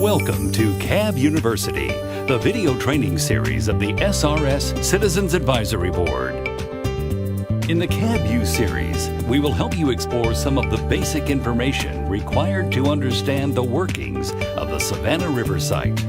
Welcome to CAB University, the video training series of the SRS Citizens Advisory Board. In the CAB-U series, we will help you explore some of the basic information required to understand the workings of the Savannah River site.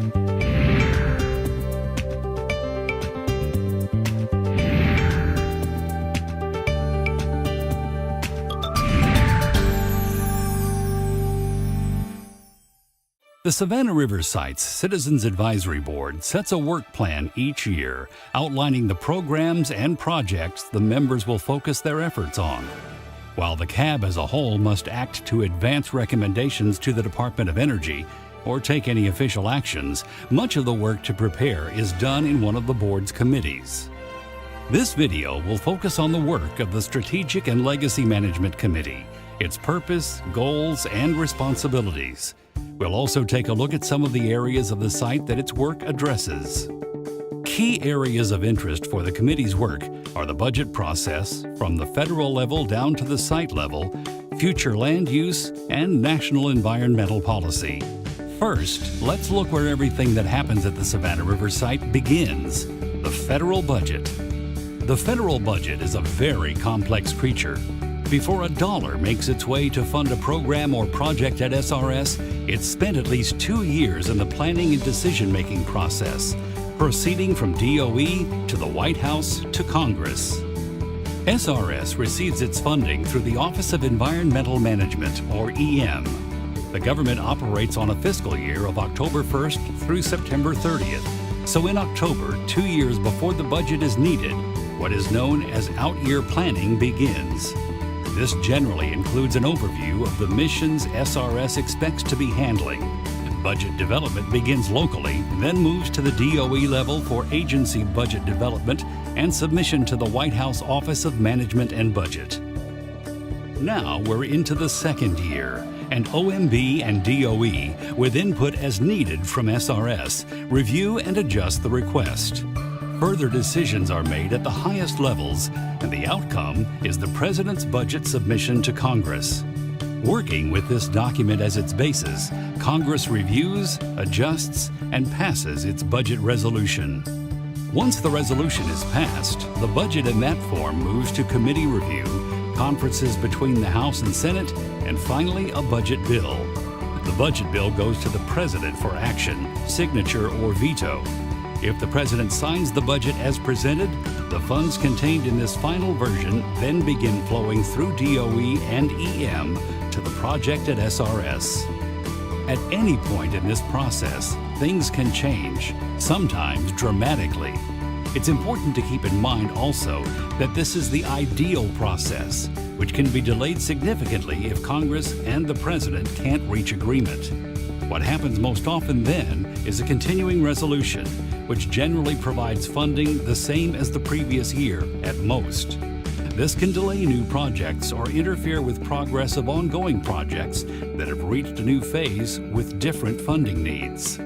The Savannah River Site's Citizens Advisory Board sets a work plan each year outlining the programs and projects the members will focus their efforts on. While the CAB as a whole must act to advance recommendations to the Department of Energy or take any official actions, much of the work to prepare is done in one of the board's committees. This video will focus on the work of the Strategic and Legacy Management Committee, its purpose, goals, and responsibilities. We'll also take a look at some of the areas of the site that its work addresses. Key areas of interest for the committee's work are the budget process, from the federal level down to the site level, future land use, and national environmental policy. First, let's look where everything that happens at the Savannah River site begins: the federal budget. The federal budget is a very complex creature. Before a dollar makes its way to fund a program or project at SRS, it's spent at least 2 years in the planning and decision-making process, proceeding from DOE to the White House to Congress. SRS receives its funding through the Office of Environmental Management, or EM. The government operates on a fiscal year of October 1st through September 30th. So in October, 2 years before the budget is needed, what is known as out-year planning begins. This generally includes an overview of the missions SRS expects to be handling. Budget development begins locally, then moves to the DOE level for agency budget development and submission to the White House Office of Management and Budget. Now we're into the second year, and OMB and DOE, with input as needed from SRS, review and adjust the request. Further decisions are made at the highest levels, and the outcome is the President's budget submission to Congress. Working with this document as its basis, Congress reviews, adjusts, and passes its budget resolution. Once the resolution is passed, the budget in that form moves to committee review, conferences between the House and Senate, and finally a budget bill. The budget bill goes to the President for action, signature, or veto. If the President signs the budget as presented, the funds contained in this final version then begin flowing through DOE and EM to the project at SRS. At any point in this process, things can change, sometimes dramatically. It's important to keep in mind also that this is the ideal process, which can be delayed significantly if Congress and the President can't reach agreement. What happens most often then is a continuing resolution, which generally provides funding the same as the previous year at most. This can delay new projects or interfere with progress of ongoing projects that have reached a new phase with different funding needs.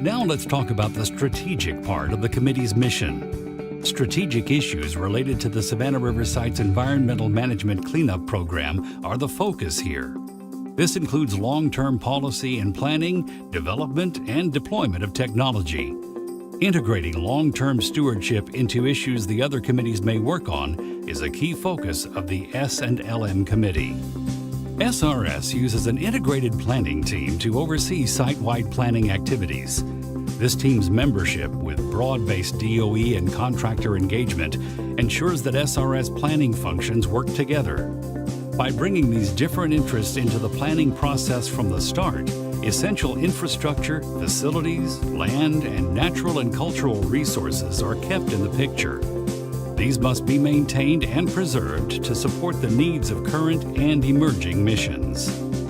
Now let's talk about the strategic part of the committee's mission. Strategic issues related to the Savannah River Site's Environmental Management Cleanup Program are the focus here. This includes long-term policy and planning, development, and deployment of technology. Integrating long-term stewardship into issues the other committees may work on is a key focus of the S&LM committee. SRS uses an integrated planning team to oversee site-wide planning activities. This team's membership, with broad-based DOE and contractor engagement, ensures that SRS planning functions work together. By bringing these different interests into the planning process from the start, essential infrastructure, facilities, land, and natural and cultural resources are kept in the picture. These must be maintained and preserved to support the needs of current and emerging missions.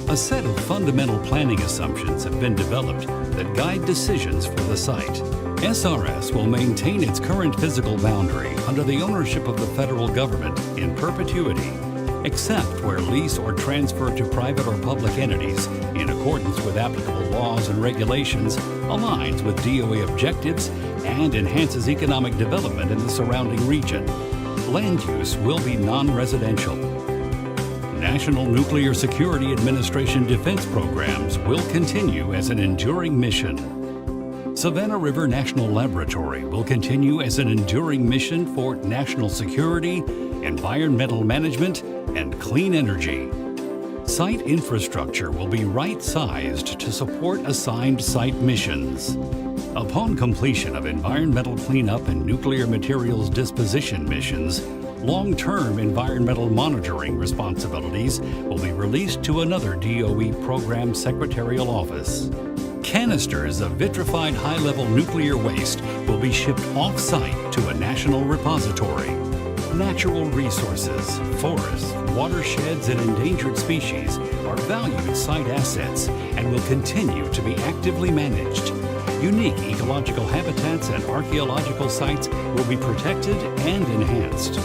A set of fundamental planning assumptions have been developed that guide decisions for the site. SRS will maintain its current physical boundary under the ownership of the federal government in perpetuity, except where lease or transfer to private or public entities, in accordance with applicable laws and regulations, aligns with DOE objectives and enhances economic development in the surrounding region. Land use will be non-residential. National Nuclear Security Administration defense programs will continue as an enduring mission. Savannah River National Laboratory will continue as an enduring mission for national security, environmental management, and clean energy. Site infrastructure will be right-sized to support assigned site missions. Upon completion of environmental cleanup and nuclear materials disposition missions, long-term environmental monitoring responsibilities will be released to another DOE program secretarial office. Canisters of vitrified high-level nuclear waste will be shipped off-site to a national repository. Natural resources, forests, watersheds, and endangered species are valued site assets and will continue to be actively managed. Unique ecological habitats and archaeological sites will be protected and enhanced.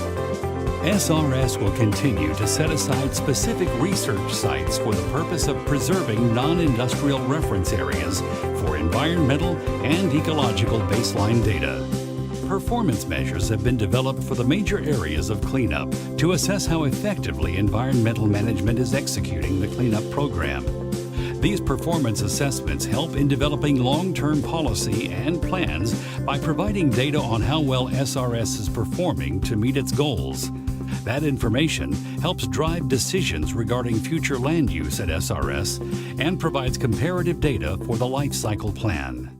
SRS will continue to set aside specific research sites for the purpose of preserving non-industrial reference areas for environmental and ecological baseline data. Performance measures have been developed for the major areas of cleanup to assess how effectively environmental management is executing the cleanup program. These performance assessments help in developing long-term policy and plans by providing data on how well SRS is performing to meet its goals. That information helps drive decisions regarding future land use at SRS and provides comparative data for the life cycle plan.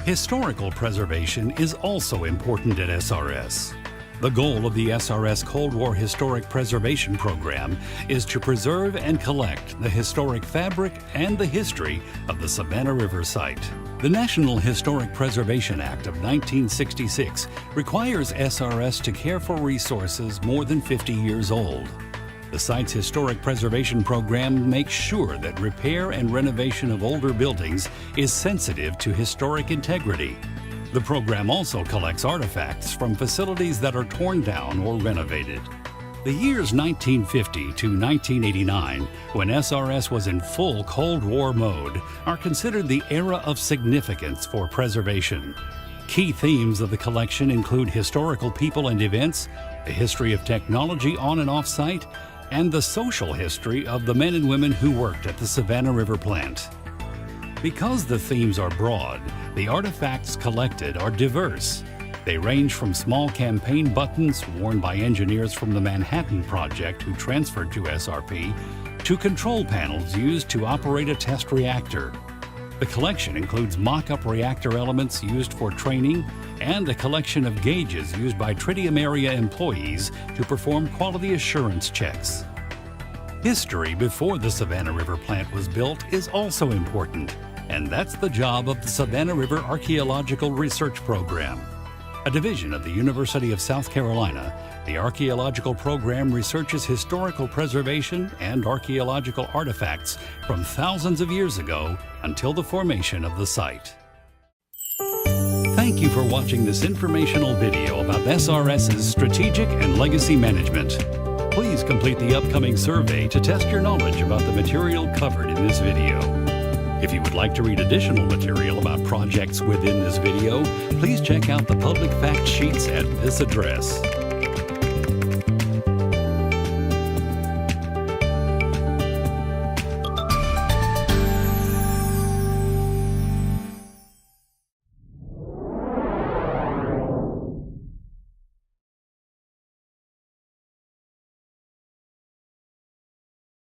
Historical preservation is also important at SRS. The goal of the SRS Cold War Historic Preservation Program is to preserve and collect the historic fabric and the history of the Savannah River site. The National Historic Preservation Act of 1966 requires SRS to care for resources more than 50 years old. The site's historic preservation program makes sure that repair and renovation of older buildings is sensitive to historic integrity. The program also collects artifacts from facilities that are torn down or renovated. The years 1950 to 1989, when SRS was in full Cold War mode, are considered the era of significance for preservation. Key themes of the collection include historical people and events, the history of technology on and off-site, and the social history of the men and women who worked at the Savannah River plant. Because the themes are broad, the artifacts collected are diverse. They range from small campaign buttons worn by engineers from the Manhattan Project who transferred to SRP, to control panels used to operate a test reactor. The collection includes mock-up reactor elements used for training and a collection of gauges used by Tritium area employees to perform quality assurance checks. History before the Savannah River plant was built is also important, and that's the job of the Savannah River Archaeological Research Program. A division of the University of South Carolina, the archaeological program researches historical preservation and archaeological artifacts from thousands of years ago until the formation of the site. Thank you for watching this informational video about SRS's strategic and legacy management. Please complete the upcoming survey to test your knowledge about the material covered in this video. If you would like to read additional material about projects within this video, please check out the public fact sheets at this address.